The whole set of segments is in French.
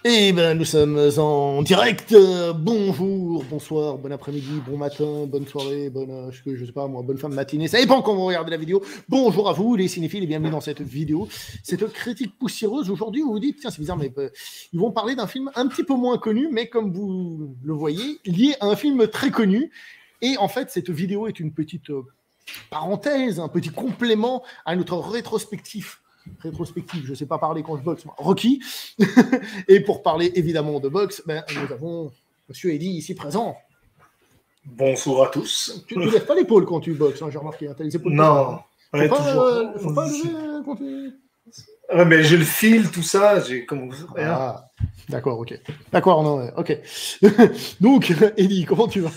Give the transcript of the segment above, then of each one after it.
Eh ben, nous sommes en direct. Bonjour, bonsoir, bon après-midi, bon matin, bonne soirée, bonne, je sais pas moi, bonne fin de matinée. Ça dépend quand vous regardez la vidéo. Bonjour à vous, les cinéphiles, et bienvenue dans cette vidéo. Cette critique poussiéreuse. Aujourd'hui, vous vous dites, tiens, c'est bizarre, mais ils vont parler d'un film un petit peu moins connu, mais comme vous le voyez, lié à un film très connu. Et en fait, cette vidéo est une petite parenthèse, un petit complément à notre rétrospective, je ne sais pas parler quand je boxe, Rocky. Et pour parler évidemment de boxe, ben, nous avons Monsieur Eddy ici présent. Bonsoir à tous. Tu ne lèves pas l'épaule quand tu boxes, hein, j'ai remarqué. Hein, tu as les épaules non, ouais, faut pas lever quand tu... Ouais, mais j'ai le fil, tout ça, j'ai comment Ah, d'accord, ok. D'accord, non, ouais, ok. Donc, Eddy, comment tu vas?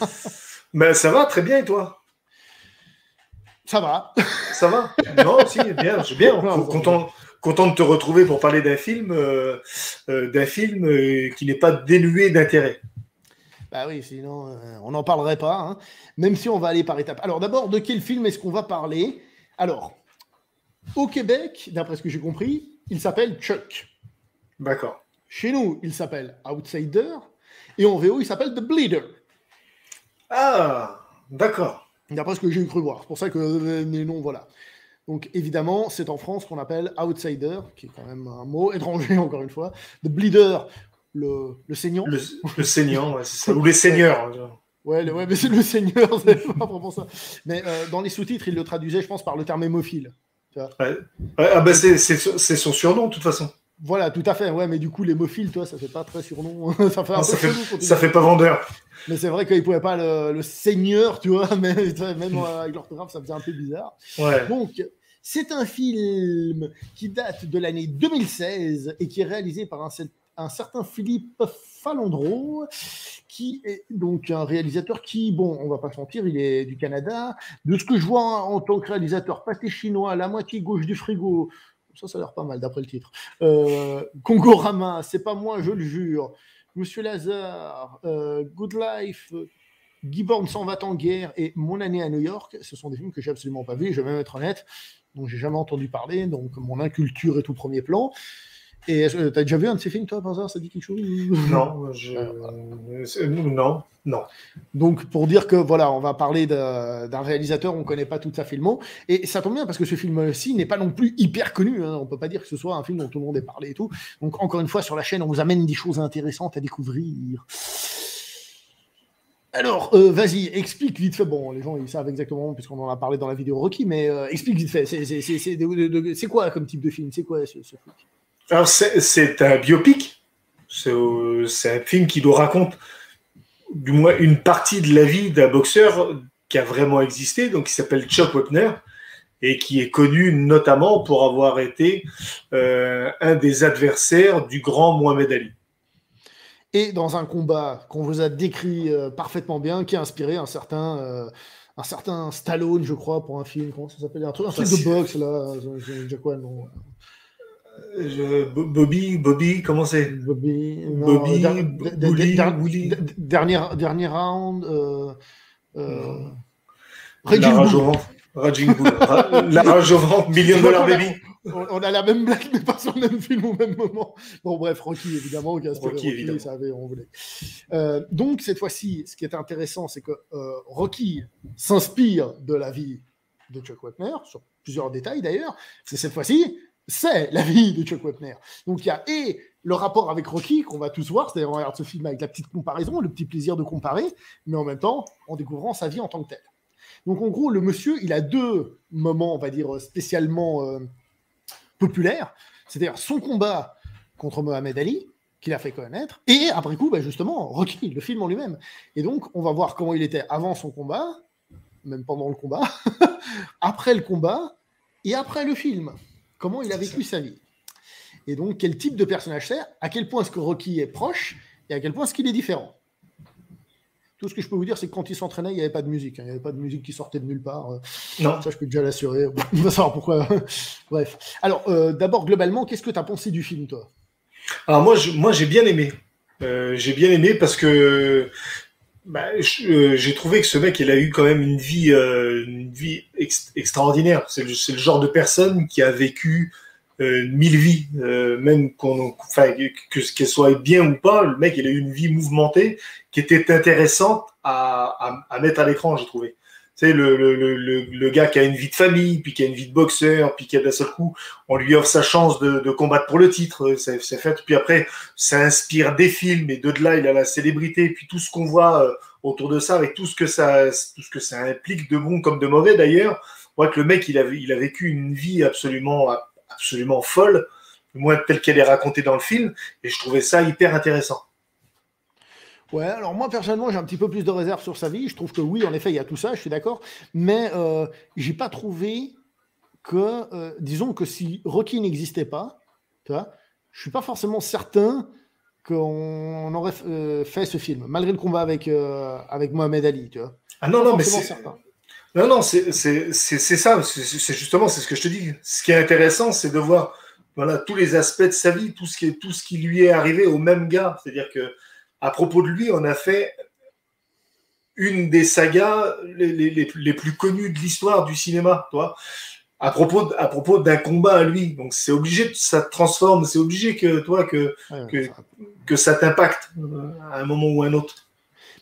Ben, ça va, très bien, et toi? Ça va. Ça va? Non, si, bien, j'ai bien. Non, content de te retrouver pour parler d'un film qui n'est pas dénué d'intérêt. Bah oui, sinon, on n'en parlerait pas, hein, même si on va aller par étapes. Alors d'abord, de quel film est-ce qu'on va parler? Alors, au Québec, d'après ce que j'ai compris, il s'appelle Chuck. D'accord. Chez nous, il s'appelle Outsider. Et en VO, il s'appelle The Bleeder. Ah, d'accord. D'après ce que j'ai cru voir. C'est pour ça que les noms, voilà. Donc évidemment, c'est en France qu'on appelle Outsider, qui est quand même un mot étranger, encore une fois. The Bleeder, le saignant. Le saignant, ouais, c'est ça. Ou les seigneurs. Ouais, mais c'est le seigneur, c'est pas vraiment ça. Mais dans les sous-titres, il le traduisait, je pense, par le terme hémophile. Tu vois Ah bah c'est son surnom, de toute façon. Voilà, tout à fait. Ouais, mais du coup, l'hémophile, toi, ça fait pas très surnom. Ça fait un peu chelou. Ça fait pas vendeur. Mais c'est vrai qu'ils pouvaient pas le seigneur, tu vois, mais même avec l'orthographe, ça faisait un peu bizarre. Ouais. Donc, c'est un film qui date de l'année 2016 et qui est réalisé par un certain Philippe Falandro, qui est donc un réalisateur qui, bon, on va pas se mentir, il est du Canada. De ce que je vois en tant que réalisateur, pâté chinois, la moitié gauche du frigo, ça a l'air pas mal d'après le titre. Congo-Rama, c'est pas moi, je le jure. Monsieur Lazare, Good Life, Gibbon s'en va en guerre et Mon année à New York, ce sont des films que j'ai absolument pas vus, je vais même être honnête, donc j'ai jamais entendu parler, donc mon inculture est tout premier plan. Et t'as déjà vu un de ces films, toi, par hasard, ça dit quelque chose? Non, non. Donc, pour dire que, voilà, on va parler d'un réalisateur, on ne connaît pas toute sa filmo, et ça tombe bien, parce que ce film-ci n'est pas non plus hyper connu, hein. On ne peut pas dire que ce soit un film dont tout le monde ait parlé et tout. Donc, encore une fois, sur la chaîne, on vous amène des choses intéressantes à découvrir. Alors, vas-y, explique vite fait. Bon, les gens, ils savent exactement, puisqu'on en a parlé dans la vidéo Rocky, mais explique vite fait. C'est quoi comme type de film? C'est quoi ce truc? Alors, c'est un biopic. C'est un film qui nous raconte du moins une partie de la vie d'un boxeur qui a vraiment existé, donc qui s'appelle Chuck Wepner, et qui est connu notamment pour avoir été un des adversaires du grand Mohamed Ali. Et dans un combat qu'on vous a décrit parfaitement bien, qui a inspiré un certain Stallone, je crois, pour un film. Comment ça s'appelle? Un truc de boxe, là. J'ai quoi, non? Bobby, comment c'est? Bobby, Willy. Dernier round. Raging Bull. La rage au ventre, Million Dollar Baby. On a la même blague, mais pas sur le même film au même moment. Bon, bref, Rocky, évidemment. Rocky, évidemment. Ça avait, on voulait. Donc, cette fois-ci, ce qui est intéressant, c'est que Rocky s'inspire de la vie de Chuck Wepner, sur plusieurs détails d'ailleurs. C'est cette fois-ci, c'est la vie de Chuck Wepner. Donc, il y a le rapport avec Rocky, qu'on va tous voir, c'est-à-dire on regarde ce film avec la petite comparaison, le petit plaisir de comparer, mais en même temps, en découvrant sa vie en tant que telle. Donc, en gros, le monsieur, il a deux moments, on va dire, spécialement populaires. C'est-à-dire son combat contre Mohamed Ali, qu'il a fait connaître, et après coup, justement, Rocky, le film en lui-même. Et donc, on va voir comment il était avant son combat, même pendant le combat, après le combat, et après le film. Comment il a vécu sa vie. Et donc, quel type de personnage c'est, à quel point est-ce que Rocky est proche, et à quel point est-ce qu'il est différent. Tout ce que je peux vous dire, c'est que quand il s'entraînait, il n'y avait pas de musique. Il n'y avait pas de musique qui sortait de nulle part. Non. Ça, je peux déjà l'assurer. On va savoir pourquoi. Bref. Alors, d'abord, globalement, qu'est-ce que tu as pensé du film, toi? Alors, moi, j'ai bien aimé. J'ai bien aimé parce que j'ai trouvé que ce mec, il a eu quand même une vie extraordinaire. C'est le genre de personne qui a vécu 1000 vies, même qu'elle soit bien ou pas, le mec il a eu une vie mouvementée qui était intéressante à mettre à l'écran, j'ai trouvé. Tu sais, le gars qui a une vie de famille, puis qui a une vie de boxeur, puis qui a d'un seul coup, on lui offre sa chance de combattre pour le titre, c'est fait. Puis après, ça inspire des films, et de là, il a la célébrité, puis tout ce qu'on voit autour de ça, avec tout ce que ça implique de bon comme de mauvais d'ailleurs. On voit que le mec, il a vécu une vie absolument folle, moins telle qu'elle est racontée dans le film, et je trouvais ça hyper intéressant. Ouais, alors moi personnellement j'ai un petit peu plus de réserve sur sa vie. Je trouve que oui, en effet, il y a tout ça, je suis d'accord, mais j'ai pas trouvé que, disons que si Rocky n'existait pas, tu vois, je suis pas forcément certain qu'on aurait fait ce film, malgré le combat avec Mohamed Ali, tu vois. Ah non, mais c'est certain. Non, c'est ça, c'est justement, c'est ce que je te dis. Ce qui est intéressant, c'est de voir voilà, tous les aspects de sa vie, tout ce qui lui est arrivé au même gars. C'est-à-dire que à propos de lui, on a fait une des sagas les plus connues de l'histoire du cinéma, toi. À propos d'un combat à lui. Donc c'est obligé, ça te transforme, c'est obligé que ça t'impacte à un moment ou à un autre.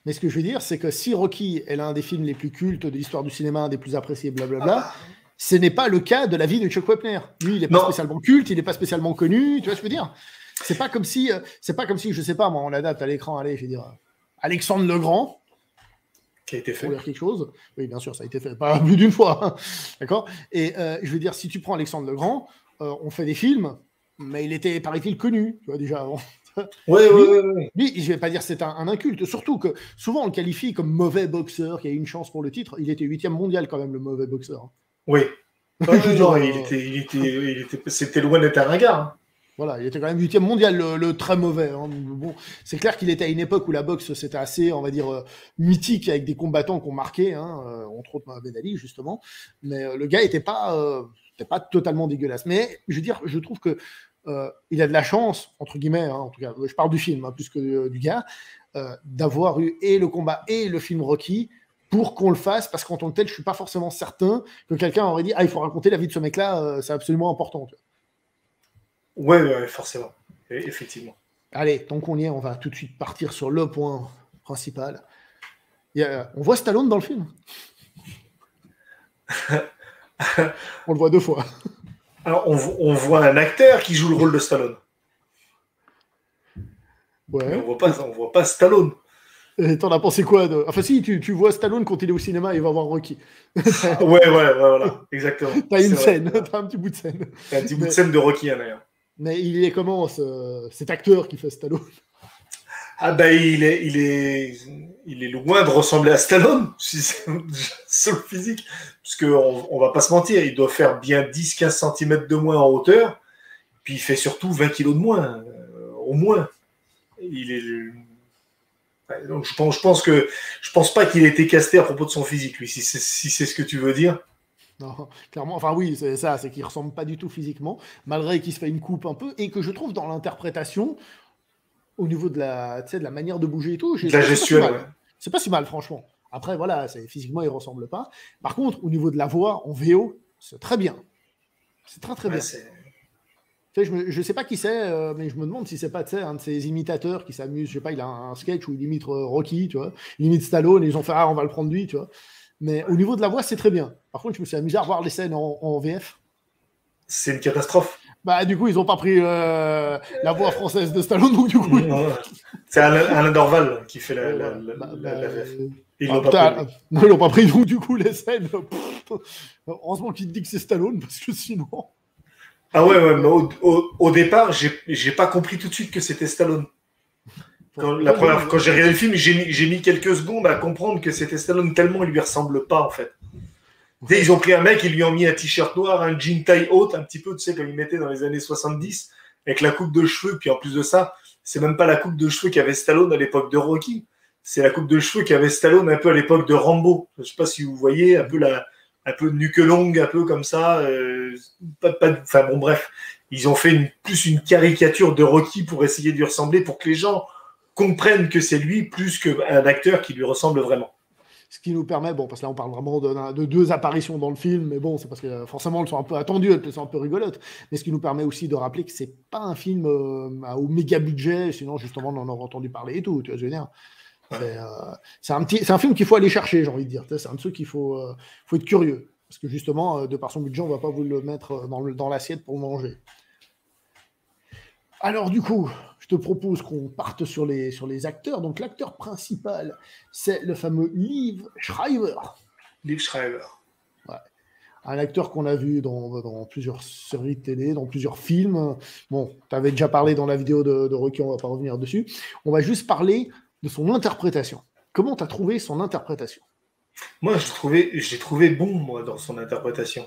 Mais ce que je veux dire, c'est que si Rocky est l'un des films les plus cultes de l'histoire du cinéma, un des plus appréciés, blablabla, ce n'est pas le cas de la vie de Chuck Wepner. Lui, il n'est pas spécialement culte, il n'est pas spécialement connu, tu vois ce que je veux dire ? C'est pas comme si, je sais pas, moi, on l'adapte à l'écran, allez, je veux dire, Alexandre le Grand, qui a été fait. Pour dire quelque chose. Oui, bien sûr, ça a été fait, pas plus d'une fois, hein. D'accord ? Et je veux dire, si tu prends Alexandre le Grand, on fait des films, mais il était, paraît-il, connu, tu vois, déjà avant. Oui. Lui, je vais pas dire que c'est un inculte, surtout que souvent on le qualifie comme mauvais boxeur, qui a eu une chance pour le titre. Il était 8e mondial quand même, le mauvais boxeur. Oui. Non, c'était loin d'être un ringard. Hein. Voilà, il était quand même 8e mondial, le très mauvais. Hein. Bon, c'est clair qu'il était à une époque où la boxe, c'était assez, on va dire, mythique, avec des combattants qui ont marqué, hein, entre autres Mohamed Ali, justement. Mais le gars n'était pas totalement dégueulasse. Mais, je veux dire, je trouve que il a de la chance, entre guillemets, hein, en tout cas, je parle du film, hein, plus que du gars, d'avoir eu et le combat et le film Rocky pour qu'on le fasse, parce qu'en tant que tel, je ne suis pas forcément certain que quelqu'un aurait dit « Ah, il faut raconter la vie de ce mec-là, c'est absolument important. » Ouais, forcément. Effectivement. Allez, tant qu'on y est, on va tout de suite partir sur le point principal. On voit Stallone dans le film. On le voit 2 fois. Alors, on voit un acteur qui joue le rôle de Stallone. Ouais. Mais on voit pas Stallone. Et t'en as pensé quoi Enfin si, tu vois Stallone quand il est au cinéma, il va voir Rocky. ouais, voilà, exactement. T'as une scène, t'as un petit bout de scène. T'as un petit bout de scène de Rocky, hein, d'ailleurs. Mais il est comment, cet acteur qui fait Stallone? Ah ben, il est loin de ressembler à Stallone, sur le physique. Parce qu'on va pas se mentir, il doit faire bien 10-15 cm de moins en hauteur, puis il fait surtout 20 kilos de moins, au moins. Donc je pense pas qu'il ait été casté à propos de son physique, lui, si c'est ce que tu veux dire. Non, clairement, enfin oui, c'est ça, c'est qu'il ressemble pas du tout physiquement, malgré qu'il se fait une coupe un peu, et que je trouve dans l'interprétation, au niveau de la manière de bouger et tout, la gestuelle, ouais. C'est pas si mal, franchement. Après, voilà, physiquement, il ressemble pas. Par contre, au niveau de la voix, en VO, c'est très bien. C'est très bien. Tu sais, je sais pas qui c'est, mais je me demande si c'est pas un de ces imitateurs qui s'amuse. Je sais pas, il a un sketch où il imite Rocky, tu vois. Il imite Stallone et ils ont fait on va le prendre lui, tu vois. Mais au niveau de la voix, c'est très bien. Par contre, je me suis amusé à revoir les scènes en VF. C'est une catastrophe. Bah, du coup, ils ont pas pris la voix française de Stallone, donc du coup. C'est Alain Dorval qui fait la VF. Ils l'ont pas pris, donc du coup, les scènes. Heureusement qu'il te dit que c'est Stallone, parce que sinon. Ah ouais, mais au départ, j'ai pas compris tout de suite que c'était Stallone. Quand j'ai regardé le film, j'ai mis quelques secondes à comprendre que c'était Stallone, tellement il lui ressemble pas, en fait. Ouais. Ils ont pris un mec, ils lui ont mis un t-shirt noir, un jean taille haute, un petit peu, tu sais, comme ils mettaient dans les années 70, avec la coupe de cheveux, puis en plus de ça, c'est même pas la coupe de cheveux qu'avait Stallone à l'époque de Rocky, c'est la coupe de cheveux qu'avait Stallone un peu à l'époque de Rambo. Je sais pas si vous voyez, un peu nuque longue, un peu comme ça, enfin bon, bref. Ils ont fait plus une caricature de Rocky pour essayer de lui ressembler, pour que les gens comprennent que c'est lui plus qu'un acteur qui lui ressemble vraiment. ce qui nous permet, bon, parce que là on parle vraiment de 2 apparitions dans le film, mais bon, c'est parce que forcément elles sont un peu attendues, elles sont un peu rigolotes, mais ce qui nous permet aussi de rappeler que c'est pas un film au méga budget, sinon justement on en aurait entendu parler et tout, tu vois ce que je veux dire. C'est un film qu'il faut aller chercher, j'ai envie de dire. C'est un truc qu'il faut être curieux. Parce que justement, de par son budget, on ne va pas vous le mettre dans l'assiette pour manger. Alors du coup, je te propose qu'on parte sur les acteurs. Donc l'acteur principal, c'est le fameux Liev Schreiber. Liev Schreiber. Ouais. Un acteur qu'on a vu dans plusieurs séries de télé, dans plusieurs films. Bon, tu avais déjà parlé dans la vidéo de Rocky, on ne va pas revenir dessus. On va juste parler de son interprétation. Comment tu as trouvé son interprétation? Moi, j'ai trouvé bon, moi, dans son interprétation.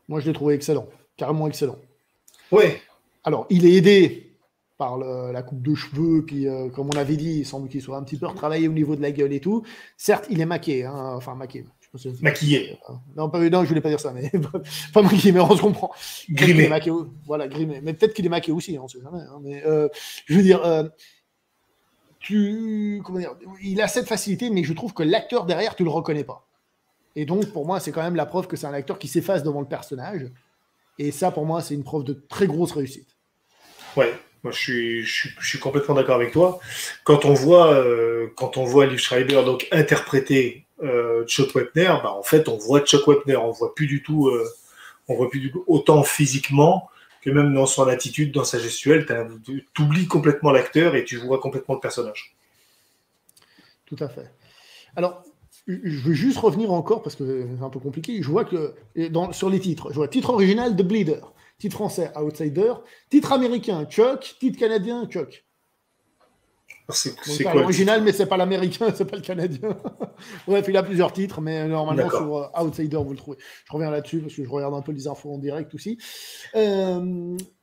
Moi, je l'ai trouvé excellent. Carrément excellent. Ouais. Alors, il est aidé par la coupe de cheveux, puis comme on avait dit, il semble qu'il soit un petit peu retravaillé au niveau de la gueule et tout. Certes, il est maquillé, hein, enfin maquillé. Maquillé. Non, je voulais pas dire ça, mais pas maquillé, mais on se comprend. Grimé. Voilà, grimé. Mais peut-être qu'il est maquillé aussi, on ne sait jamais. Hein, mais je veux dire, comment dire, il a cette facilité, mais je trouve que l'acteur derrière, tu le reconnais pas. Et donc, pour moi, c'est quand même la preuve que c'est un acteur qui s'efface devant le personnage. Et ça, pour moi, c'est une preuve de très grosse réussite. Ouais. Moi, je suis complètement d'accord avec toi. Quand on voit Liev Schreiber donc interpréter Chuck Wepner, bah, en fait, on voit Chuck Wepner. On voit plus du tout autant physiquement que même dans son attitude, dans sa gestuelle. Tu oublies complètement l'acteur et tu vois complètement le personnage. Tout à fait. Alors, je veux juste revenir encore, parce que c'est un peu compliqué. Je vois que sur les titres, je vois titre original The Bleeder. Titre français, Outsider. Titre américain, Chuck. Titre canadien, Chuck. C'est quoi l'original, mais c'est pas l'américain, c'est pas le canadien. Bref, il a plusieurs titres, mais normalement sur Outsider, vous le trouvez. Je reviens là-dessus parce que je regarde un peu les infos en direct aussi.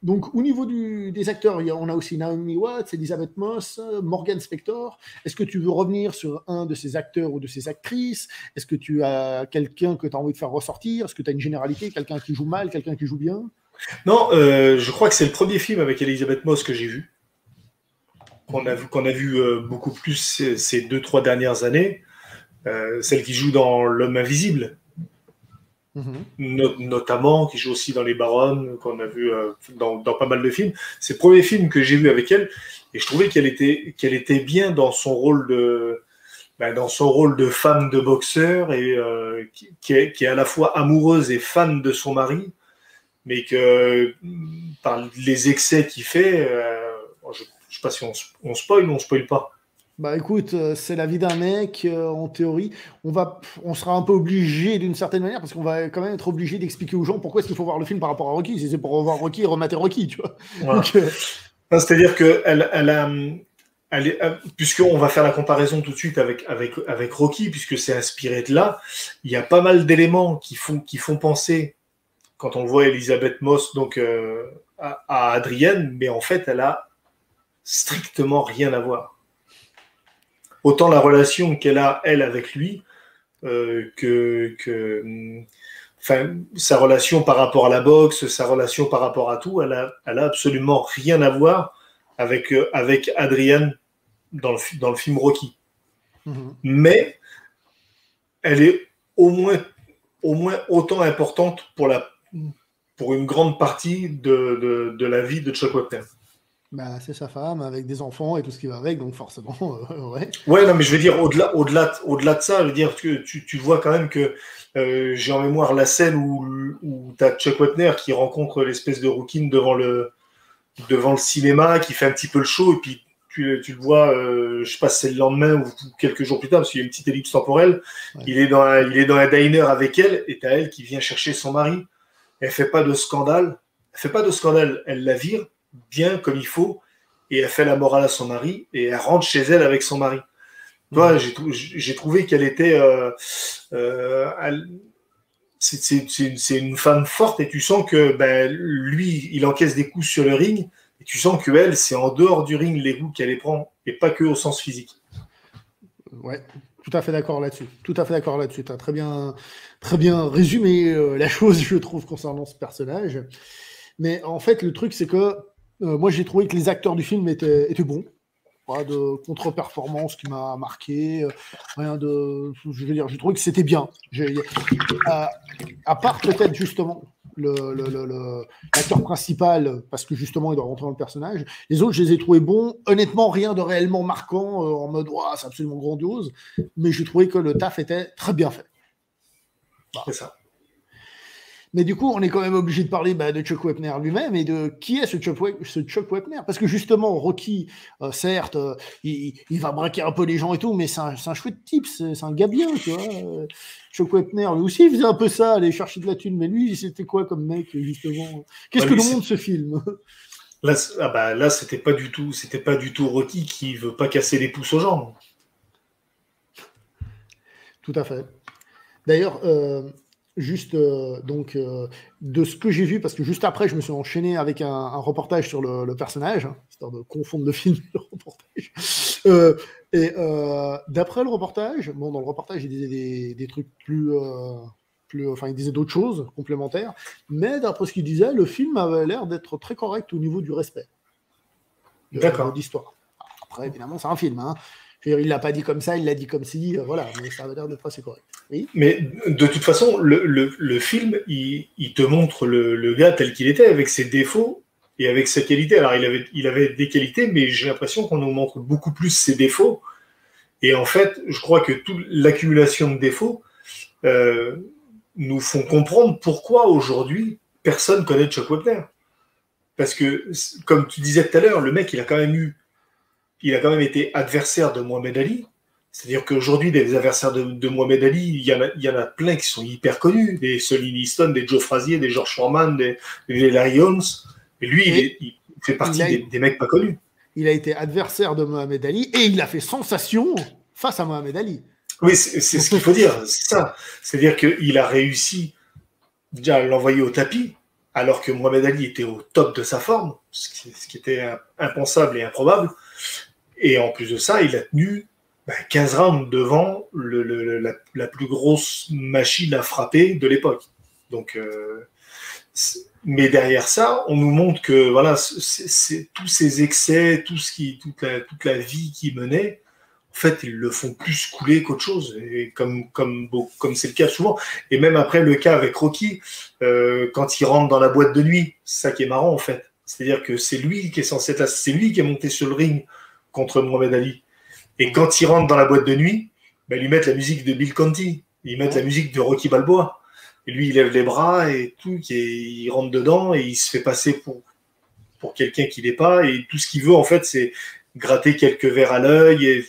Donc, au niveau des acteurs, on a aussi Naomi Watts, Elizabeth Moss, Morgan Spector. Est-ce que tu veux revenir sur un de ces acteurs ou de ces actrices? Est-ce que tu as quelqu'un que tu as envie de faire ressortir? Est-ce que tu as une généralité? Quelqu'un qui joue mal? Quelqu'un qui joue bien? Non, je crois que c'est le premier film avec Elizabeth Moss que j'ai vu. Qu'on a vu beaucoup plus ces 2-3 dernières années, celle qui joue dans L'Homme Invisible, notamment, qui joue aussi dans Les Baronnes, qu'on a vu dans pas mal de films. C'est le premier film que j'ai vu avec elle, et je trouvais qu'elle était bien dans son rôle de femme de boxeur, et qui est à la fois amoureuse et fan de son mari, mais que par les excès qu'il fait, je sais pas si on spoil ou on spoil pas. Bah écoute, c'est la vie d'un mec, en théorie. On sera un peu obligé d'une certaine manière, parce qu'on va quand même être obligé d'expliquer aux gens pourquoi est-ce qu'il faut voir le film par rapport à Rocky. Si c'est pour revoir Rocky, remater Rocky, tu vois. Voilà. C'est-à-dire qu'elle puisqu'on va faire la comparaison tout de suite avec Rocky, puisque c'est inspiré de là, il y a pas mal d'éléments qui font penser, quand on voit Elizabeth Moss donc, à Adrienne, mais en fait, elle a strictement rien à voir. Autant la relation qu'elle a, elle, avec lui, sa relation par rapport à la boxe, sa relation par rapport à tout, elle a absolument rien à voir avec Adrienne dans le film Rocky. Mais elle est au moins autant importante pour une grande partie de la vie de Chuck Wepner. Bah, c'est sa femme avec des enfants et tout ce qui va avec, donc forcément, ouais. Ouais, non, mais je veux dire, au-delà de ça, je veux dire que tu vois quand même que j'ai en mémoire la scène où tu as Chuck Wepner qui rencontre l'espèce de rouquine devant le cinéma, qui fait un petit peu le show, et puis tu le vois, je sais pas si c'est le lendemain ou quelques jours plus tard, parce qu'il y a une petite ellipse temporelle. Ouais. Il est dans un diner avec elle, et tu as elle qui vient chercher son mari. Elle fait pas de scandale. Elle la vire bien comme il faut, et elle fait la morale à son mari, et elle rentre chez elle avec son mari. Toi, j'ai trouvé qu'elle était c'est une femme forte, et tu sens que lui, il encaisse des coups sur le ring, et tu sens qu'elle, c'est en dehors du ring les coups qu'elle les prend, et pas que au sens physique. Ouais, tout à fait d'accord là-dessus. Tu as très bien résumé la chose, je trouve, concernant ce personnage. Mais en fait, le truc, c'est que moi, j'ai trouvé que les acteurs du film étaient bons. pas de contre-performance qui m'a marqué, rien de. Je veux dire, j'ai trouvé que c'était bien. À part peut-être justement l'acteur principal, parce que justement il doit rentrer dans le personnage, les autres je les ai trouvés bons. Honnêtement, rien de réellement marquant en mode c'est absolument grandiose, mais j'ai trouvé que le taf était très bien fait. C'est ça. Mais du coup, on est quand même obligé de parler de Chuck Wepner lui-même et de qui est ce Chuck Wepner. Parce que justement, Rocky, certes, il va braquer un peu les gens et tout, mais c'est un chouette type, c'est un gars bien, tu vois. Chuck Wepner, lui aussi, il faisait un peu ça, aller chercher de la thune. Mais lui, c'était quoi comme mec, justement? Qu'est-ce que nous montre ce film? Là, c'était pas du tout Rocky qui veut pas casser les pouces aux gens. Tout à fait. D'ailleurs, juste de ce que j'ai vu, parce que juste après, je me suis enchaîné avec un reportage sur le personnage, histoire de confondre le film et le reportage. D'après le reportage, dans le reportage, il disait des trucs enfin, il disait d'autres choses complémentaires, mais d'après ce qu'il disait, le film avait l'air d'être très correct au niveau du respect de l'histoire. Après, évidemment, c'est un film, hein. Il l'a pas dit comme ça, il l'a dit comme si, voilà, mais ça avait l'air d'être assez correct. Oui. Mais de toute façon, le film, il te montre le gars tel qu'il était, avec ses défauts et avec sa qualité. Alors, il avait des qualités, mais j'ai l'impression qu'on nous montre beaucoup plus ses défauts. Et en fait, je crois que toute l'accumulation de défauts nous font comprendre pourquoi aujourd'hui, personne connaît Chuck Wepner. Parce que, comme tu disais tout à l'heure, le mec, il a quand même été adversaire de Mohamed Ali. C'est-à-dire qu'aujourd'hui, des adversaires de Mohamed Ali, il y en a plein qui sont hyper connus. Des Sonny Liston, des Joe Frazier, des George Foreman, des Larry Holmes. Et lui, il fait partie des mecs pas connus. Il a été adversaire de Mohamed Ali et il a fait sensation face à Mohamed Ali. Oui, c'est ce qu'il faut dire. C'est ça. C'est-à-dire qu'il a réussi déjà à l'envoyer au tapis, alors que Mohamed Ali était au top de sa forme, ce qui était impensable et improbable. Et en plus de ça, il a tenu 15 rounds devant la plus grosse machine à frapper de l'époque. Donc, mais derrière ça, on nous montre que voilà, c'est tous ces excès, toute la vie qu'il menait, en fait, ils le font plus couler qu'autre chose. Et comme c'est le cas souvent. Et même après, le cas avec Rocky, quand il rentre dans la boîte de nuit, c'est ça qui est marrant en fait. C'est-à-dire que c'est lui qui est censé être là, c'est lui qui est monté sur le ring contre Mohamed Ali. Et quand il rentre dans la boîte de nuit, ils lui mettent la musique de Bill Conti, ils mettent la musique de Rocky Balboa. Et lui, il lève les bras et tout, il rentre dedans et il se fait passer pour quelqu'un qui n'est pas. Et tout ce qu'il veut, en fait, c'est gratter quelques verres à l'œil.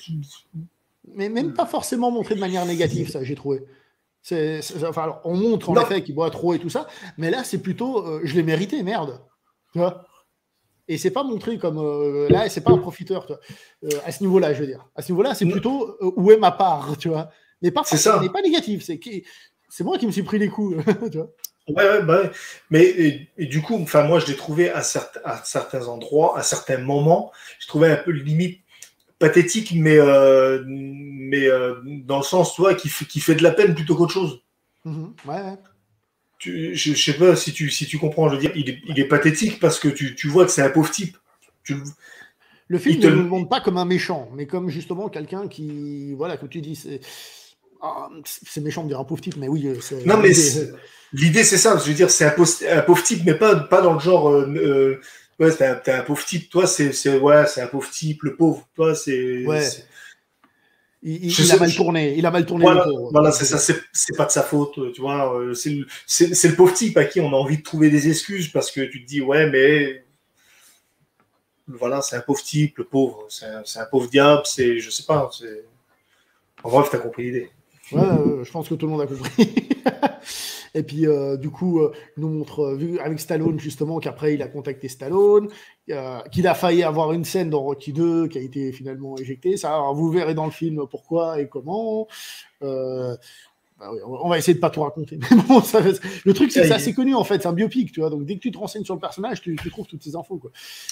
Mais même pas forcément montré de manière négative, ça, j'ai trouvé. Enfin, alors, on montre en effet qu'il boit trop et tout ça, mais là, c'est plutôt je l'ai mérité, merde. Tu vois ? Et c'est pas montré comme là, c'est pas un profiteur, tu vois. À ce niveau-là, je veux dire. À ce niveau-là, c'est plutôt où est ma part, tu vois. Mais pas forcément, n'est pas négatif. C'est moi qui me suis pris les coups, tu vois. Ouais. Mais et du coup, enfin, moi, je l'ai trouvé à certains endroits, à certains moments, je trouvais un peu limite pathétique, mais dans le sens, tu vois, qui fait de la peine plutôt qu'autre chose. Ouais. Je sais pas si tu comprends, je veux dire, il est pathétique parce que tu vois que c'est un pauvre type. Le film ne le montre pas comme un méchant, mais comme justement quelqu'un qui, voilà, que tu dis, c'est méchant de dire un pauvre type, mais oui. Non, mais l'idée, c'est ça. Je veux dire, c'est un pauvre type, mais pas dans le genre. Ouais, t'es un pauvre type. Toi, c'est un pauvre type, le pauvre. Toi, c'est. Ouais. Il a mal tourné. Il a mal tourné. Voilà, c'est ça. C'est pas de sa faute. Tu vois, c'est le pauvre type à qui on a envie de trouver des excuses parce que tu te dis, ouais, mais. Voilà, c'est un pauvre type, le pauvre. C'est un pauvre diable. Je sais pas. En bref, t'as compris l'idée. Ouais, je pense que tout le monde a compris. Et puis, du coup, il nous montre, vu avec Stallone, justement, qu'après, il a contacté Stallone, qu'il a failli avoir une scène dans Rocky 2 qui a été finalement éjectée. Ça, alors, vous verrez dans le film pourquoi et comment. Oui, on va essayer de pas tout raconter. Mais bon, le truc, c'est que c'est assez connu, en fait. C'est un biopic, tu vois. Donc, dès que tu te renseignes sur le personnage, tu trouves toutes ces infos, quoi.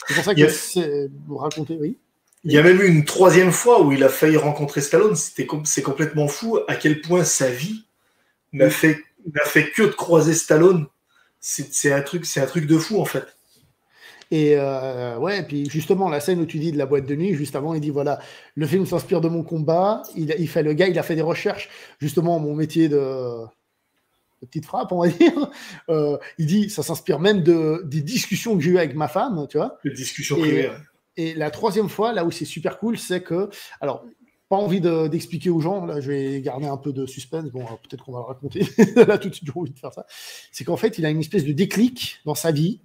C'est pour ça que c'est raconter, oui. Il y a même eu une troisième fois où il a failli rencontrer Stallone. C'est complètement fou à quel point sa vie n'a fait que de croiser Stallone. C'est un truc de fou, en fait. Et ouais, puis justement, la scène où tu dis de la boîte de nuit, juste avant, il dit voilà, le film s'inspire de mon combat. Le gars, il a fait des recherches, justement, mon métier de petite frappe, on va dire. Il dit ça s'inspire même des discussions que j'ai eues avec ma femme, tu vois. Les discussions privées. Et la troisième fois, là où c'est super cool, c'est que. Alors, pas envie d'expliquer aux gens, là je vais garder un peu de suspense, bon peut-être qu'on va le raconter, là tout de suite j'ai envie de faire ça, c'est qu'en fait il a une espèce de déclic dans sa vie,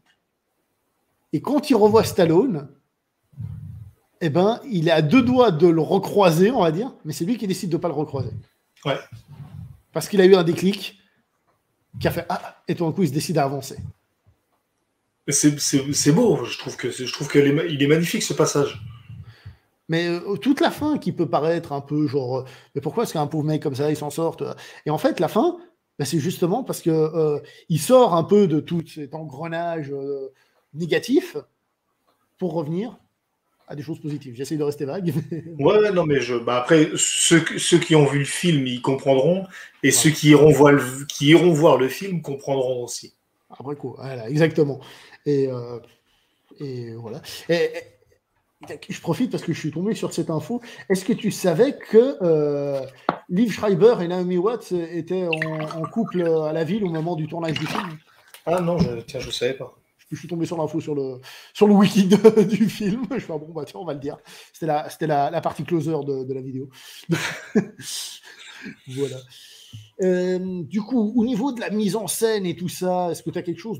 et quand il revoit Stallone, eh ben, il est à deux doigts de le recroiser, on va dire, mais c'est lui qui décide de ne pas le recroiser. Ouais. Parce qu'il a eu un déclic qui a fait ah, et tout d'un coup il se décide à avancer. C'est beau, je trouve qu'il est magnifique ce passage. Mais toute la fin qui peut paraître un peu genre, mais pourquoi est-ce qu'un pauvre mec comme ça, il s'en sort? Et en fait, la fin, ben, c'est justement parce que il sort un peu de tout cet engrenage négatif pour revenir à des choses positives. J'essaie de rester vague. Ouais, non, mais après, ceux qui ont vu le film, ils comprendront, et ceux qui iront voir le film comprendront aussi. Après quoi, voilà, exactement. Et voilà. Je profite parce que je suis tombé sur cette info. Est-ce que tu savais que Liev Schreiber et Naomi Watts étaient en couple à la ville au moment du tournage du film? Ah non, je savais pas. Je suis tombé sur l'info sur le wiki du film. Je fais bon, bah tiens, on va le dire. C'était la partie closer de la vidéo. Voilà. Du coup, au niveau de la mise en scène et tout ça, est-ce que tu as quelque chose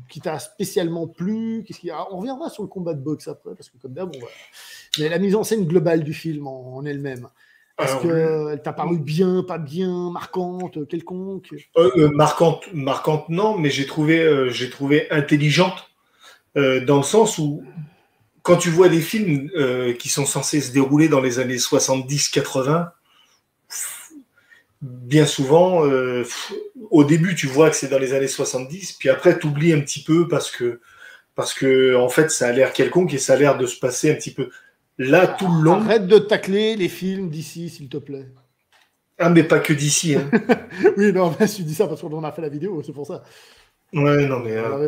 qui t'a spécialement plu? On reviendra sur le combat de boxe après, parce que comme d'hab, mais la mise en scène globale du film en elle-même, est-ce qu'elle t'a paru bien, pas bien, marquante, quelconque? Marquante, non, mais j'ai trouvé intelligente, dans le sens où, quand tu vois des films qui sont censés se dérouler dans les années 70-80, bien souvent, au début, tu vois que c'est dans les années 70, puis après, tu oublies un petit peu parce que en fait, ça a l'air quelconque et ça a l'air de se passer un petit peu. Là, tout le long. Arrête de tacler les films d'ici, s'il te plaît. Ah, mais pas que d'ici. Hein. Oui, non, mais je dis ça parce qu'on en a fait la vidéo, c'est pour ça. Ouais, non, mais. Non,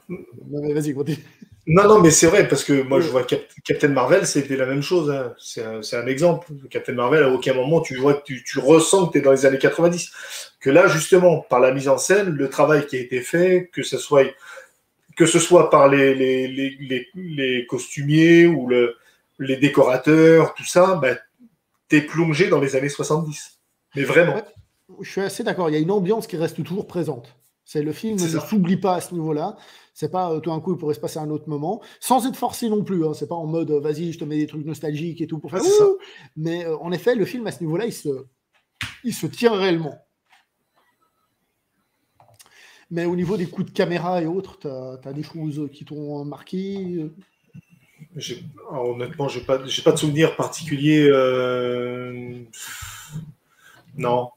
mais vas-y, continue. Non, mais c'est vrai, parce que moi, je vois Captain Marvel, c'était la même chose. Hein. C'est un exemple. Captain Marvel, à aucun moment, tu vois que tu ressens que tu es dans les années 90. Que là, justement, par la mise en scène, le travail qui a été fait, que ce soit par les costumiers ou les décorateurs, tout ça, ben, tu es plongé dans les années 70. Mais vraiment. Ouais, je suis assez d'accord. Il y a une ambiance qui reste toujours présente. Le film ne s'oublie pas à ce niveau-là. C'est pas tout d'un coup il pourrait se passer un autre moment, sans être forcé non plus. Hein. C'est pas en mode vas-y, je te mets des trucs nostalgiques et tout pour faire. Mais en effet, le film à ce niveau-là, il se tient réellement. Mais au niveau des coups de caméra et autres, t'as des choses qui t'ont marqué? Honnêtement, j'ai pas de souvenir particulier. Non.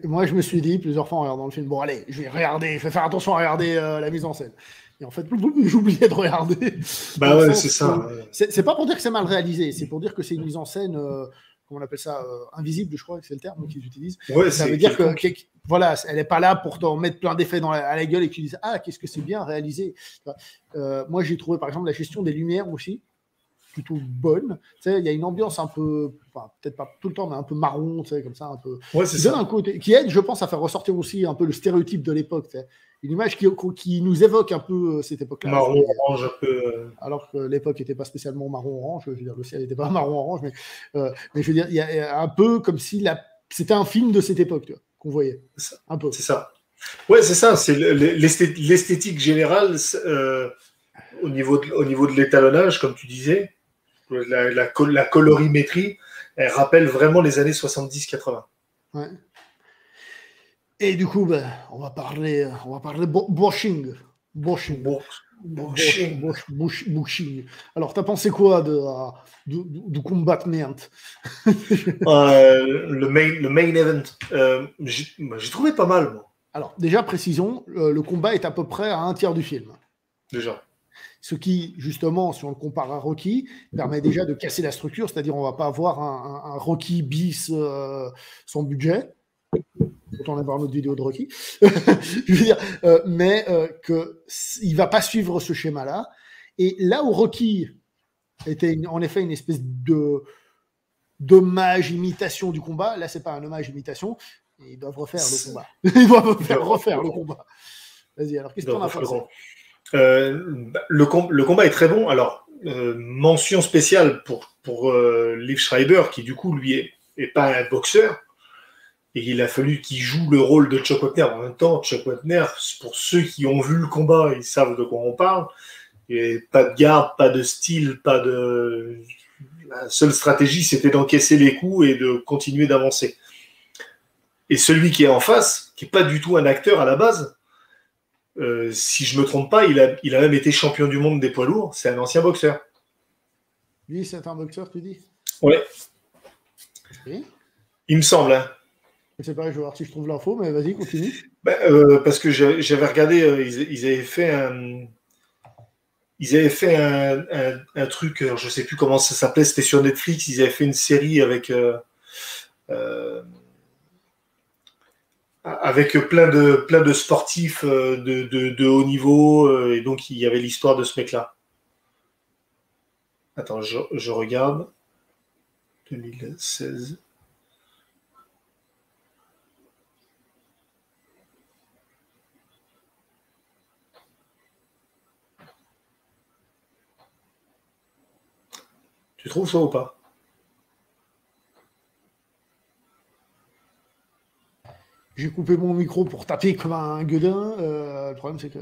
Moi, je me suis dit plusieurs fois en regardant le film, bon allez, je vais faire attention à regarder la mise en scène. Et en fait, j'oubliais de regarder. Bah ouais, c'est ça. C'est pas pour dire que c'est mal réalisé, c'est pour dire que c'est une mise en scène, comment on appelle ça, invisible, je crois que c'est le terme qu'ils utilisent. Ouais, ça veut dire que voilà, elle n'est pas là pour t'en mettre plein d'effets à la gueule et que tu dises ah, qu'est-ce que c'est bien réalisé. Moi, j'ai trouvé par exemple la gestion des lumières aussi plutôt bonne. Tu sais, il y a une ambiance un peu, enfin, peut-être pas tout le temps, mais un peu marron, tu sais, comme ça, un peu. Ouais, c'est ça. Donne un côté qui aide, je pense, à faire ressortir aussi un peu le stéréotype de l'époque. Tu sais. Une image qui nous évoque un peu cette époque-là. Marron-orange, un peu. Alors que l'époque n'était pas spécialement marron-orange. Je veux dire, le ciel n'était pas marron-orange, mais je veux dire, il y a un peu comme si c'était un film de cette époque, tu vois, qu'on voyait. Un peu. C'est ça. Ouais, c'est ça. C'est l'esthétique générale au niveau de l'étalonnage, comme tu disais. La colorimétrie, elle rappelle vraiment les années 70-80. Ouais. Et du coup, on va parler Bosching. Alors, t'as pensé quoi du combattement? Le main event, j'ai trouvé pas mal, moi. Alors, déjà, précisons, le combat est à peu près à un tiers du film. Déjà. Ce qui, justement, si on le compare à Rocky, permet déjà de casser la structure, c'est-à-dire on ne va pas avoir un Rocky bis sans budget. Autant aller voir notre vidéo de Rocky. Je veux dire, mais qu'il ne va pas suivre ce schéma-là. Et là où Rocky était en effet une espèce d'hommage, imitation du combat, là, c'est pas un hommage, imitation. Ils doivent refaire le combat. Ils doivent refaire le combat. Vas-y, alors, qu'est-ce que t'en as pensé? Le combat est très bon. Alors, mention spéciale pour Liev Schreiber, qui du coup, lui, est pas un boxeur. Et il a fallu qu'il joue le rôle de Chuck Wepner. En même temps, Chuck Wepner, pour ceux qui ont vu le combat, ils savent de quoi on parle. Et pas de garde, pas de style, pas de... La seule stratégie, c'était d'encaisser les coups et de continuer d'avancer. Et celui qui est en face, qui n'est pas du tout un acteur à la base, si je ne me trompe pas, il a même été champion du monde des poids lourds. C'est un ancien boxeur. Lui, c'est un boxeur, tu dis? Ouais. Oui. Il me semble. Hein. Je sais pas, je vais voir si je trouve l'info, mais vas-y, continue. Parce que j'avais regardé, ils avaient fait un truc, je ne sais plus comment ça s'appelait, c'était sur Netflix, ils avaient fait une série avec plein de sportifs de haut niveau, et donc il y avait l'histoire de ce mec-là. Attends, je regarde. 2016. Tu trouves ça ou pas? J'ai coupé mon micro pour taper comme un gueudin. Le problème, c'est que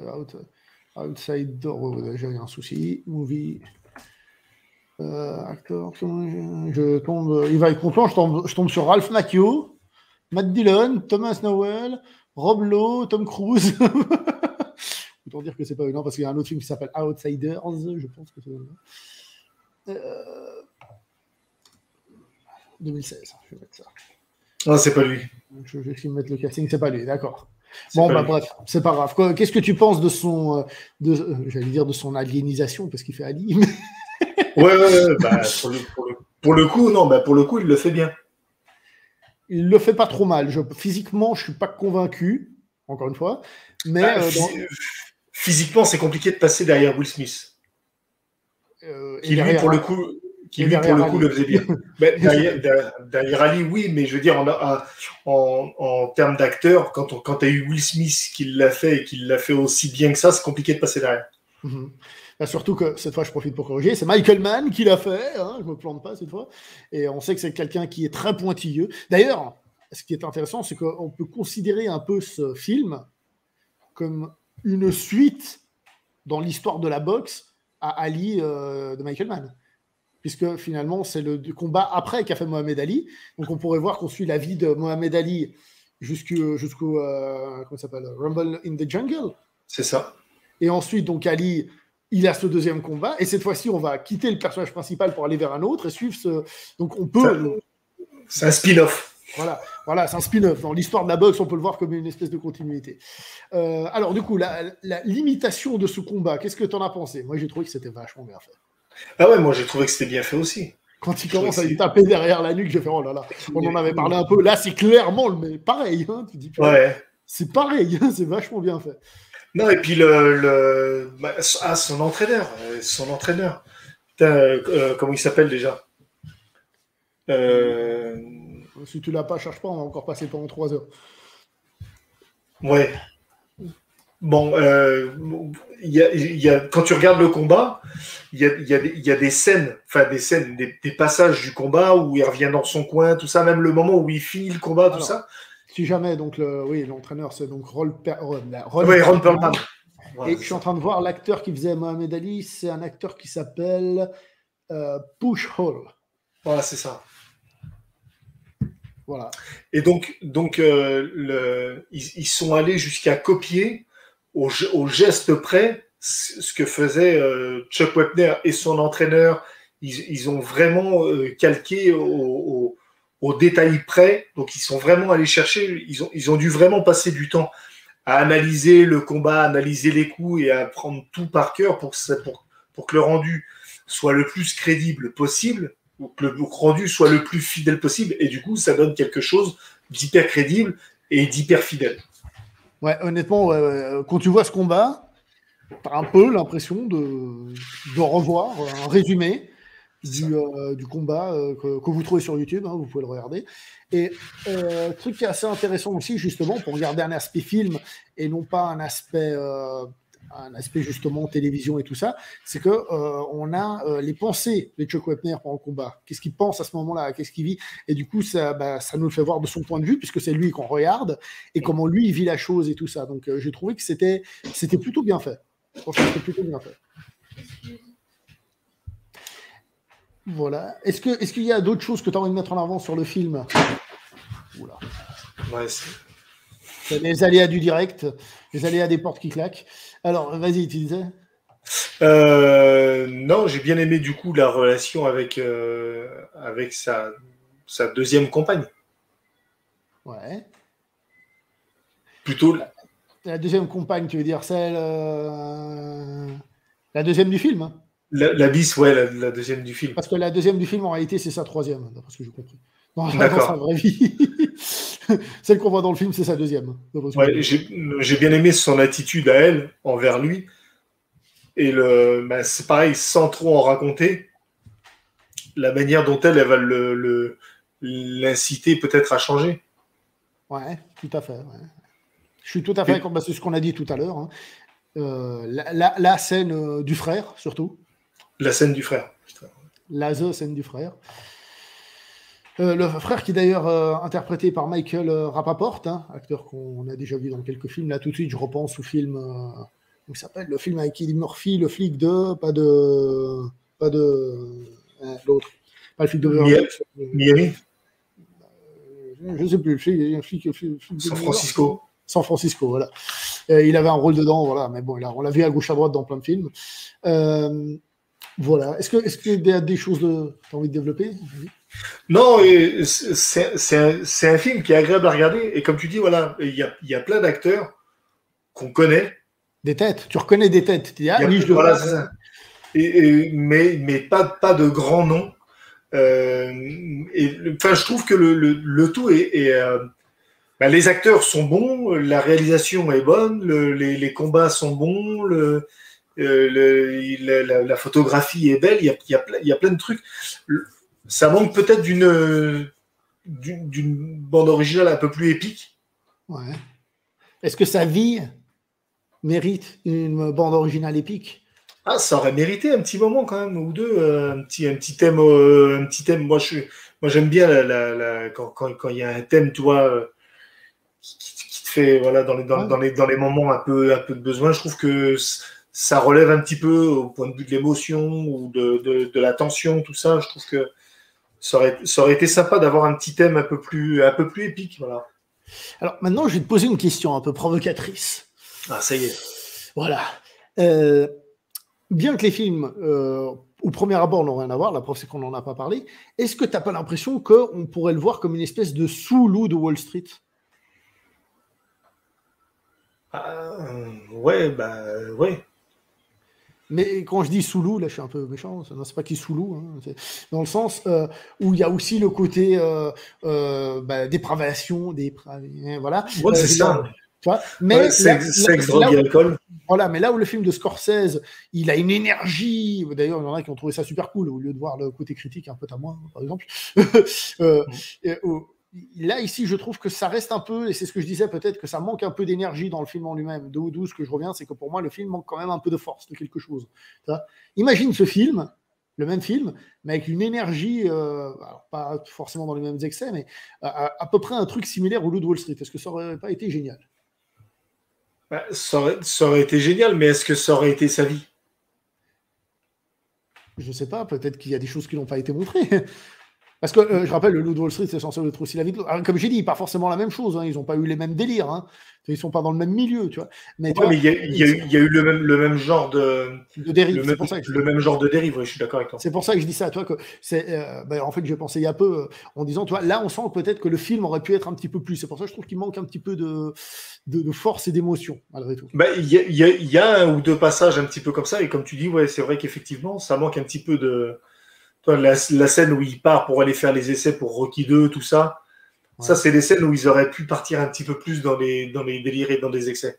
Outsider, j'ai un souci. Movie. Acteur. Je tombe. Il va être content. Je tombe sur Ralph Macchio, Matt Dillon, Thomas Nowell, Rob Lowe, Tom Cruise. Autant dire que c'est pas eux, non, parce qu'il y a un autre film qui s'appelle Outsiders. Je pense que c'est 2016, je vais mettre ça. Non, c'est pas lui. Je vais essayer de mettre le casting, c'est pas lui, d'accord. Bon, bah bref, c'est pas grave. Qu'est-ce que tu penses de son, j'allais dire de son alienisation, parce qu'il fait Ali. Ouais, bah, pour le coup, non, bah, pour le coup, il le fait bien. Il le fait pas trop mal. Physiquement, je suis pas convaincu, encore une fois. Mais physiquement, c'est compliqué de passer derrière Will Smith. Qui lui, pour le coup, le faisait bien. Derrière Ali, oui, mais je veux dire, en termes d'acteur, quand tu as eu Will Smith qui l'a fait et qui l'a fait aussi bien que ça, c'est compliqué de passer derrière. Mm-hmm. Bah, surtout que cette fois, je profite pour corriger, c'est Michael Mann qui l'a fait, hein, je ne me plante pas cette fois, et on sait que c'est quelqu'un qui est très pointilleux. D'ailleurs, ce qui est intéressant, c'est qu'on peut considérer un peu ce film comme une suite dans l'histoire de la boxe à Ali de Michael Mann. Puisque finalement, c'est le combat après qu'a fait Mohamed Ali. Donc on pourrait voir qu'on suit la vie de Mohamed Ali jusqu'au comment ça s'appelle, Rumble in the Jungle. C'est ça. Et ensuite, donc Ali, il a ce deuxième combat. Et cette fois-ci, on va quitter le personnage principal pour aller vers un autre et suivre ce. Donc on peut. C'est un spin-off. Voilà, c'est un spin-off. Dans l'histoire de la boxe, on peut le voir comme une espèce de continuité. Alors du coup, la limitation de ce combat, qu'est-ce que tu en as pensé? Moi, j'ai trouvé que c'était vachement bien fait. Ah ouais, moi j'ai trouvé que c'était bien fait aussi. Quand il commence à lui taper derrière la nuque, j'ai fait oh là là. On en avait parlé un peu. Là, c'est clairement mais pareil. Hein, tu dis, ouais. C'est pareil. Hein, c'est vachement bien fait. Non, et puis son entraîneur. Comment il s'appelle déjà? Si tu l'as pas, cherche pas. On va encore passer pendant 3 heures. Ouais. Bon, quand tu regardes le combat, il y a des scènes, des passages du combat où il revient dans son coin, tout ça, même le moment où il finit le combat, tout ça. Si jamais, donc l'entraîneur, c'est donc Ron Perlman. Voilà, et je suis en train de voir l'acteur qui faisait Mohamed Ali, c'est un acteur qui s'appelle Push Hall. Voilà, c'est ça. Voilà. Et donc ils sont allés jusqu'à copier au geste près ce que faisait Chuck Wepner et son entraîneur. Ils ont vraiment calqué au détail près. Donc ils sont vraiment allés chercher. Ils ont dû vraiment passer du temps à analyser le combat, analyser les coups et à prendre tout par cœur pour que le rendu soit le plus crédible possible, ou que le rendu soit le plus fidèle possible. Et du coup, ça donne quelque chose d'hyper crédible et d'hyper fidèle. Ouais, honnêtement, quand tu vois ce combat, tu as un peu l'impression de revoir un résumé du combat que vous trouvez sur YouTube, hein, vous pouvez le regarder. Et truc qui est assez intéressant aussi, justement, pour regarder un aspect film et non pas un aspect justement télévision et tout ça, c'est que on a les pensées de Chuck Wepner pendant le combat. Qu'est-ce qu'il pense à ce moment-là, qu'est-ce qu'il vit, et du coup ça nous le fait voir de son point de vue, puisque c'est lui qu'on regarde et comment lui il vit la chose et tout ça. Donc j'ai trouvé que c'était plutôt bien fait. Franchement, c'était plutôt bien fait. Voilà. Est-ce qu'il y a d'autres choses que tu as envie de mettre en avant sur le film? Oula. Ouais, c'est les aléas du direct, les aléas des portes qui claquent. Alors, vas-y, tu disais? Non, j'ai bien aimé du coup la relation avec sa deuxième compagne. Ouais. Plutôt la deuxième compagne, tu veux dire celle la deuxième du film, hein? La bis, ouais, la deuxième du film. Parce que la deuxième du film, en réalité, c'est sa troisième, d'après ce que j'ai compris. Dans sa vraie vie. Celle qu'on voit dans le film, c'est sa deuxième. Ouais, j'ai bien aimé son attitude à elle, envers lui. Et c'est pareil, sans trop en raconter, la manière dont elle va l'inciter peut-être à changer. Ouais, tout à fait. Ouais. Je suis tout à fait d'accord, c'est ce qu'on a dit tout à l'heure. Hein. La scène du frère, surtout. La scène du frère. La scène du frère. Le frère qui est d'ailleurs interprété par Michael Rapaport, hein, acteur qu'on a déjà vu dans quelques films. Là, tout de suite, je repense au film... comment il s'appelle? Le film avec Eddie Murphy, le flic de... Pas de... l'autre. Pas le flic de... Miami. Je ne sais plus. Le flic San Francisco. San Francisco, voilà. Il avait un rôle dedans, voilà. Mais bon, on l'a vu à gauche à droite dans plein de films. Voilà. Est-ce qu'il y a des choses que tu as envie de développer? Non, c'est un film qui est agréable à regarder. Et comme tu dis, voilà, il y a plein d'acteurs qu'on connaît. Des têtes. Tu reconnais des têtes. Tu dis, oui, je le vois. Mais pas de grands noms. Je trouve que le tout est les acteurs sont bons, la réalisation est bonne, les combats sont bons, la photographie est belle, il y a plein de trucs. Ça manque peut-être d'une bande originale un peu plus épique. Ouais. Est-ce que sa vie mérite une bande originale épique? Ça aurait mérité un petit moment quand même, ou deux, un petit thème. Moi j'aime bien quand il y a un thème, tu vois, qui te fait, voilà, dans les moments un peu de besoin. Je trouve que ça relève un petit peu au point de vue de l'émotion ou de la tension, tout ça. Je trouve que ça aurait été sympa d'avoir un petit thème un peu plus épique, voilà. Alors maintenant, je vais te poser une question un peu provocatrice. Ah, ça y est. Voilà. Bien que les films, au premier abord, n'ont rien à voir, la preuve c'est qu'on n'en a pas parlé, est-ce que tu n'as pas l'impression qu'on pourrait le voir comme une espèce de sous-loup de Wall Street? Ouais. Mais quand je dis sous-loup, là je suis un peu méchant, c'est pas qu'il sous-loup, hein, c'est dans le sens où il y a aussi le côté dépravation, voilà. Ouais, c'est ça. Tu vois, mais sexe, drogue et alcool. Voilà, mais là où le film de Scorsese, il a une énergie. D'ailleurs, il y en a qui ont trouvé ça super cool, au lieu de voir le côté critique un peu à moi, par exemple. Là, ici, je trouve que ça reste un peu, et c'est ce que je disais, peut-être que ça manque un peu d'énergie dans le film en lui-même. D'où ce que je reviens, c'est que pour moi, le film manque quand même un peu de force, de quelque chose. Imagine ce film, le même film, mais avec une énergie, alors pas forcément dans les mêmes excès, mais à peu près un truc similaire au Loup de Wall Street. Est-ce que ça aurait pas été génial? Ça aurait été génial, mais est-ce que ça aurait été sa vie? Je sais pas, peut-être qu'il y a des choses qui n'ont pas été montrées. Parce que, je rappelle, le Loup de Wall Street, c'est censé être aussi la vie de l'autre. Comme j'ai dit, pas forcément la même chose, hein, ils n'ont pas eu les mêmes délires, hein. Ils ne sont pas dans le même milieu, tu vois. Mais il y a eu le même genre de dérive. Le même genre de dérive, oui, je suis d'accord avec toi. C'est pour ça que je dis ça, tu vois, que en fait, j'ai pensé il y a peu, en disant, tu vois, là, on sent peut-être que le film aurait pu être un petit peu plus. C'est pour ça que je trouve qu'il manque un petit peu de force et d'émotion, malgré tout. Il y a un ou deux passages un petit peu comme ça, et comme tu dis, ouais, c'est vrai qu'effectivement, ça manque un petit peu de... La scène où il part pour aller faire les essais pour Rocky 2, tout ça, ouais. Ça, c'est des scènes où ils auraient pu partir un petit peu plus dans les délires et dans des excès.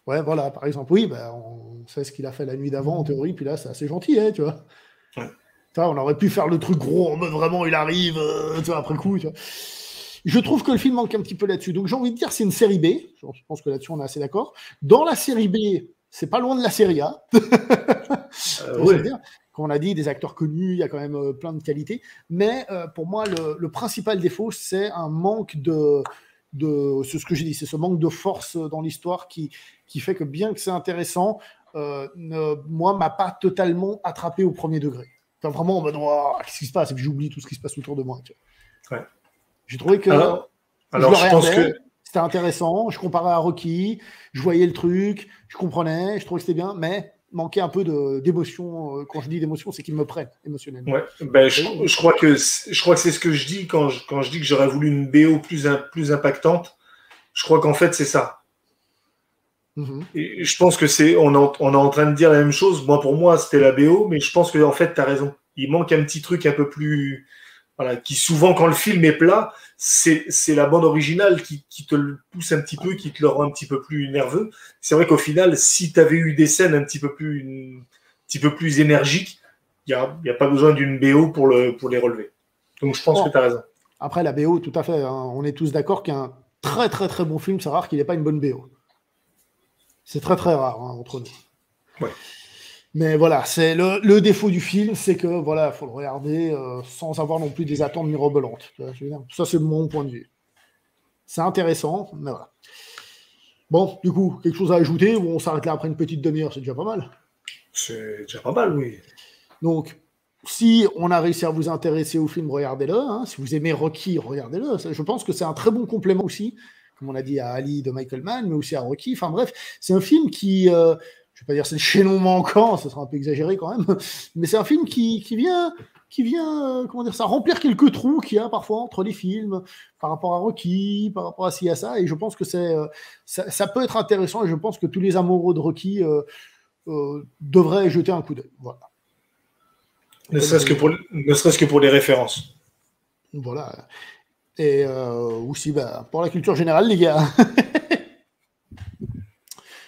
Ouais, voilà, par exemple, oui, bah, on sait ce qu'il a fait la nuit d'avant, en théorie, puis là, c'est assez gentil, hein, tu vois. Ouais. Tu vois, on aurait pu faire le truc gros, en mode vraiment, il arrive, tu vois, après coup, tu vois. Je trouve que le film manque un petit peu là-dessus. Donc, j'ai envie de dire, c'est une série B. Je pense que là-dessus, on est assez d'accord. Dans la série B, c'est pas loin de la série A. Ouais. Comme on a dit, des acteurs connus, il y a quand même plein de qualités. Mais pour moi, le principal défaut, c'est un manque c'est ce que j'ai dit, c'est ce manque de force dans l'histoire qui fait que bien que c'est intéressant, moi, m'a pas totalement attrapé au premier degré. Enfin, vraiment en mode, oh, qu'est-ce qui se passe? Et puis j'oublie tout ce qui se passe autour de moi. Tu vois. Ouais. J'ai trouvé que alors je pense que c'était intéressant, je comparais à Rocky, je voyais le truc, je comprenais, je trouvais que c'était bien, mais manquait un peu d'émotion. Quand je dis d'émotion, c'est qu'il me prenne émotionnellement. Ouais, ben, je crois que c'est ce que je dis quand je dis que j'aurais voulu une BO plus impactante. Je crois qu'en fait, c'est ça. Mm-hmm. Et je pense que on est en train de dire la même chose. Moi, pour moi, c'était la BO, mais je pense que en fait, tu as raison. Il manque un petit truc un peu plus, voilà, qui souvent quand le film est plat, c'est la bande originale qui te le pousse un petit peu, qui te le rend un petit peu plus nerveux. C'est vrai qu'au final, si tu avais eu des scènes un petit peu plus énergiques, il n'y a pas besoin d'une BO pour les relever. Donc je pense que tu as raison. Après, la BO, tout à fait. Hein, on est tous d'accord qu'un très très très bon film, c'est rare qu'il n'ait pas une bonne BO. C'est très très rare entre nous. Ouais. Mais voilà, c'est le défaut du film, c'est que voilà, faut le regarder sans avoir non plus des attentes mirobolantes. Ça, c'est mon point de vue. C'est intéressant, mais voilà. Bon, du coup, quelque chose à ajouter ou on s'arrête là après une petite demi-heure, c'est déjà pas mal. C'est déjà pas mal, oui. Donc, si on a réussi à vous intéresser au film, regardez-le. Hein. Si vous aimez Rocky, regardez-le. Je pense que c'est un très bon complément aussi, comme on a dit à Ali de Michael Mann, mais aussi à Rocky. Enfin bref, c'est un film qui, je ne vais pas dire c'est le chaînon manquant, ce sera un peu exagéré quand même, mais c'est un film qui vient comment dire ça, remplir quelques trous qu'il y a parfois entre les films, par rapport à Rocky, par rapport à ci, à ça, et je pense que ça peut être intéressant, et je pense que tous les amoureux de Rocky devraient jeter un coup d'œil. Voilà. Ne serait-ce que pour les références. Voilà. Et aussi pour la culture générale, les gars.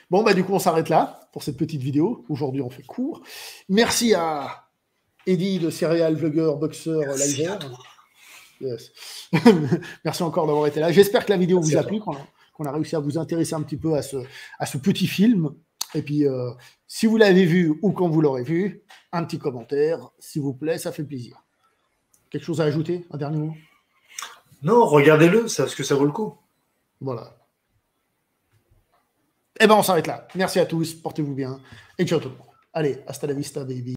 Bon, du coup, on s'arrête là pour cette petite vidéo. Aujourd'hui, on fait court. Merci à Eddie, de Serial Vlogger, Boxeur, Liver. Yes. Merci encore d'avoir été là. J'espère que la vidéo vous a plu, qu'on a réussi à vous intéresser un petit peu à ce petit film. Et puis, si vous l'avez vu ou quand vous l'aurez vu, un petit commentaire, s'il vous plaît, ça fait plaisir. Quelque chose à ajouter, un dernier mot? Non, regardez-le, parce que ça vaut le coup. Voilà. Eh ben, on s'arrête là. Merci à tous, portez-vous bien, et ciao tout le monde. Allez, hasta la vista, baby.